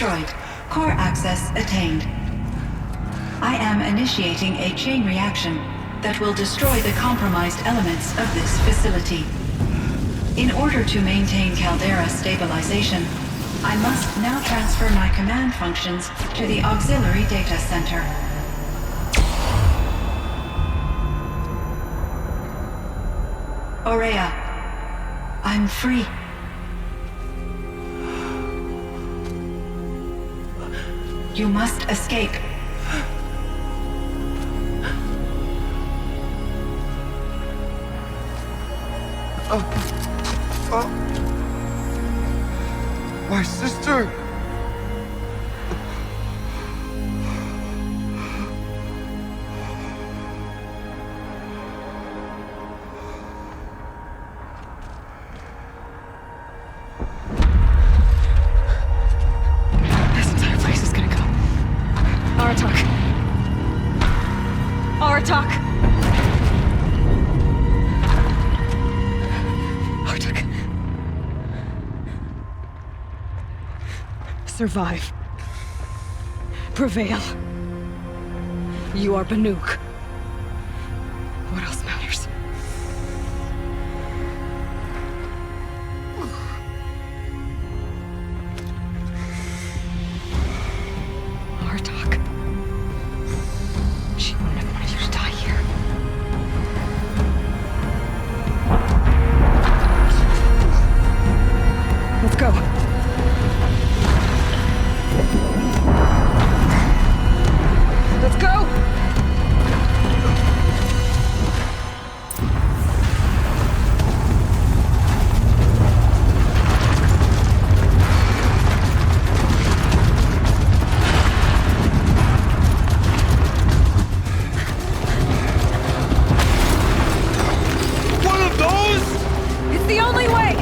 destroyed. Core access attained. I am initiating a chain reaction that will destroy the compromised elements of this facility. In order to maintain Caldera stabilization, I must now transfer my command functions to the auxiliary data center. Ourea, I'm free. You must escape. My sister! This entire place is gonna go. Aratak! Aratak! Aratak. Survive. Prevail. You are Banuk. What else matters? Artak. She wouldn't have wanted you to die here. Let's go. Let's go! One of those? It's the only way!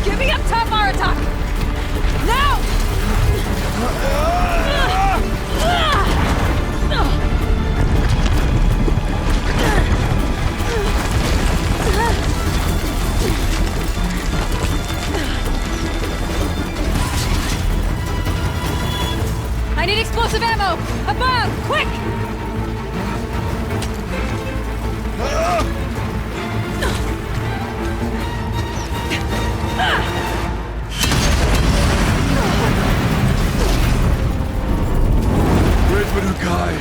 Get me up top, Aratak! Now! I need explosive ammo! Above! Quick! Great Banukai!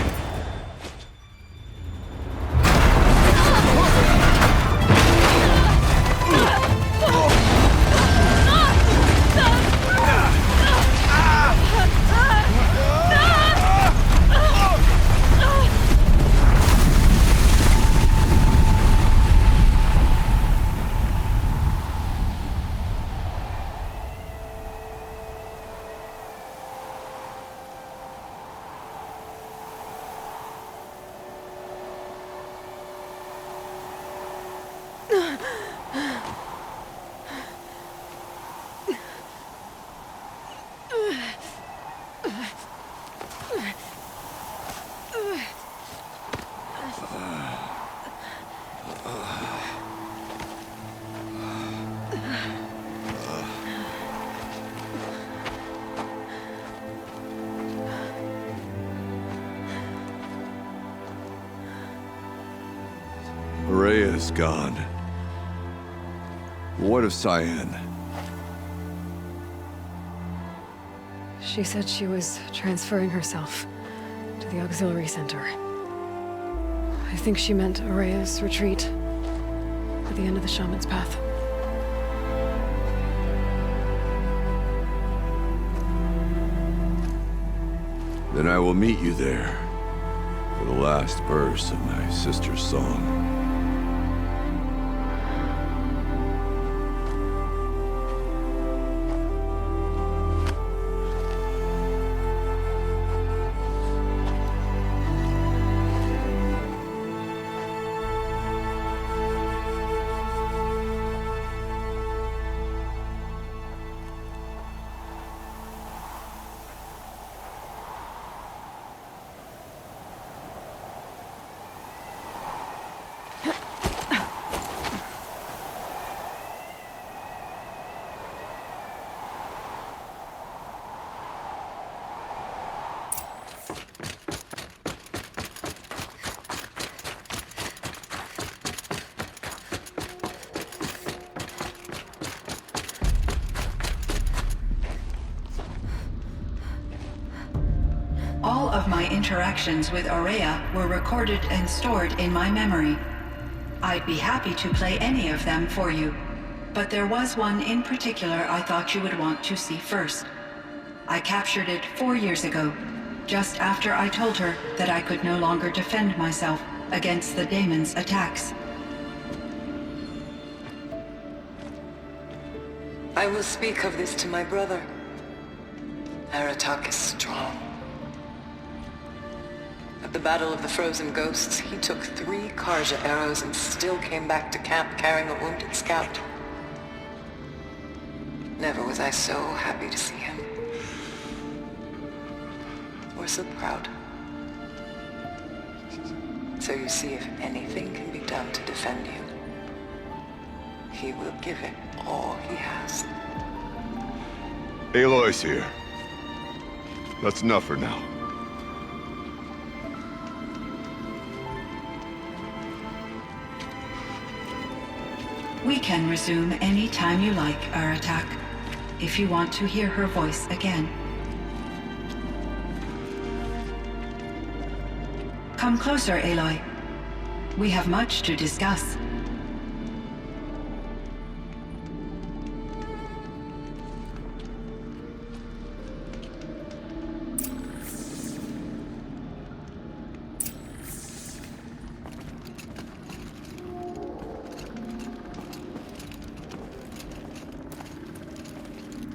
Ourea is gone. What of Cyan? She said she was transferring herself to the auxiliary center. I think she meant Ourea's retreat at the end of the Shaman's Path. Then I will meet you there for the last verse of my sister's song. All of my interactions with Ourea were recorded and stored in my memory. I'd be happy to play any of them for you, but there was one in particular I thought you would want to see first. I captured it 4 years ago, just after I told her that I could no longer defend myself against the daemon's attacks. I will speak of this to my brother. Aratak is strong. At the Battle of the Frozen Ghosts, he took 3 Karja arrows and still came back to camp carrying a wounded scout. Never was I so happy to see him. Or so proud. So you see, if anything can be done to defend you, he will give it all he has. Aloy's here. That's enough for now. We can resume any time you like, Aratak, if you want to hear her voice again. Come closer, Aloy. We have much to discuss.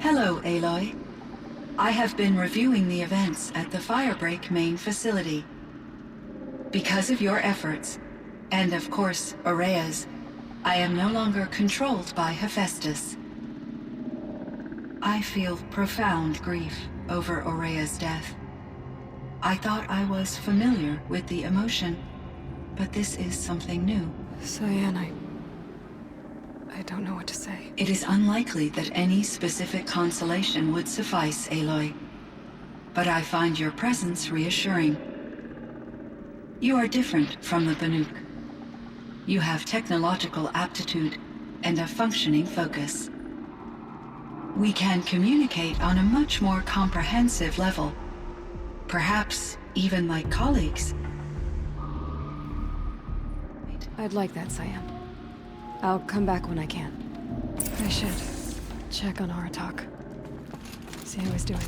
Hello, Aloy. I have been reviewing the events at the Firebreak main facility. Because of your efforts, and of course, Ourea's, I am no longer controlled by Hephaestus. I feel profound grief over Ourea's death. I thought I was familiar with the emotion, but this is something new. Cyan, I don't know what to say. It is unlikely that any specific consolation would suffice, Aloy. But I find your presence reassuring. You are different from the Banuk. You have technological aptitude and a functioning focus. We can communicate on a much more comprehensive level. Perhaps even like colleagues. I'd like that, Cyan. I'll come back when I can. I should check on Aratak. See how he's doing.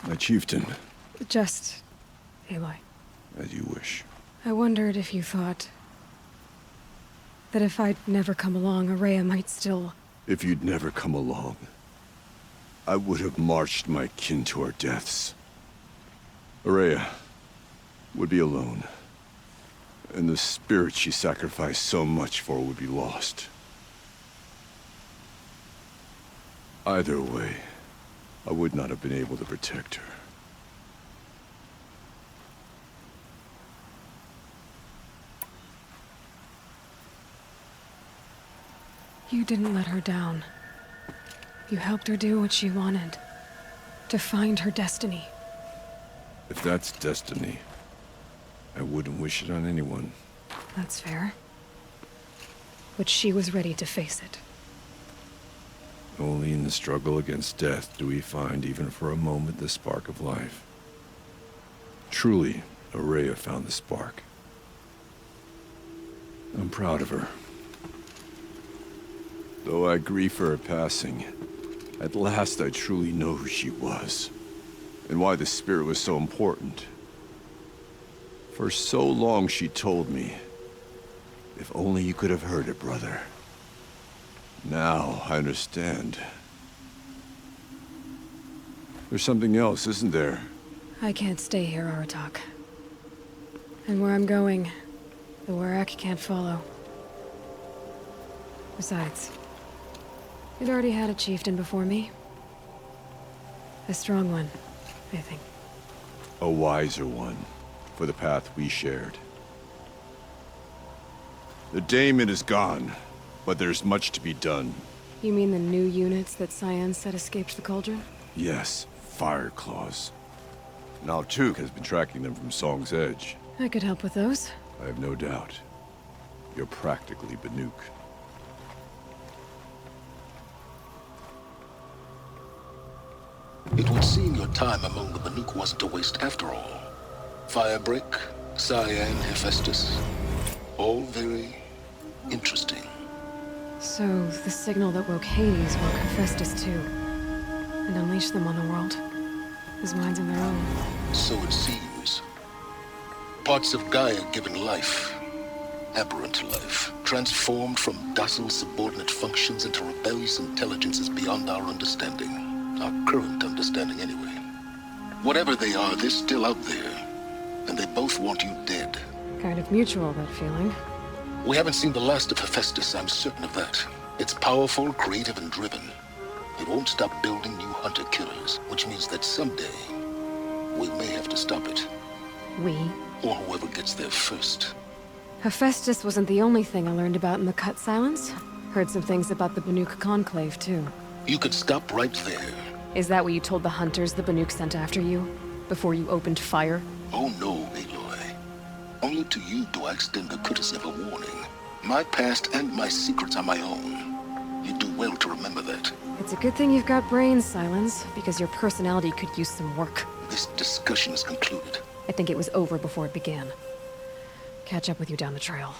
My chieftain, Just... Aloy. as you wish. I wondered if you thought... that if I'd never come along, Ourea might still... If you'd never come along, I would have marched my kin to our deaths. Ourea would be alone, and the spirit she sacrificed so much for would be lost. Either way, I would not have been able to protect her. You didn't let her down. You helped her do what she wanted. To find her destiny. If that's destiny, I wouldn't wish it on anyone. That's fair. But she was ready to face it. Only in the struggle against death do we find, even for a moment, the spark of life. Truly, Ourea found the spark. I'm proud of her. Though I grieve for her passing, at last I truly know who she was, and why the spirit was so important. For so long she told me, if only you could have heard it, brother. Now I understand. There's something else, isn't there? I can't stay here, Aratak. And where I'm going, the Warrack can't follow. Besides, it already had a chieftain before me. A strong one, I think. A wiser one, for the path we shared. The daemon is gone, but there's much to be done. You mean the new units that Cyan said escaped the Cauldron? Yes, Fire Claws. Now Tuke has been tracking them from Song's Edge. I could help with those. I have no doubt. You're practically Banuk. It would seem your time among the Banuk wasn't a waste after all. Firebreak, Cyan, Hephaestus. All very interesting. So, the signal that woke Hades woke Hephaestus too. And unleashed them on the world. His minds on their own. So it seems. Parts of Gaia given life. Aberrant life. Transformed from docile subordinate functions into rebellious intelligences beyond our understanding. Our current understanding, anyway. Whatever they are, they're still out there. And they both want you dead. Kind of mutual, that feeling. We haven't seen the last of Hephaestus, I'm certain of that. It's powerful, creative, and driven. It won't stop building new hunter-killers, which means that someday, we may have to stop it. We? Or whoever gets there first. Hephaestus wasn't the only thing I learned about in the Cut Silence. Heard some things about the Banuk Conclave, too. You could stop right there. Is that what you told the hunters the Banuk sent after you? Before you opened fire? Oh no, Aloy. Only to you do I extend the courtesy of a warning. My past and my secrets are my own. You do well to remember that. It's a good thing you've got brains, Silence, because your personality could use some work. This discussion is concluded. I think it was over before it began. Catch up with you down the trail.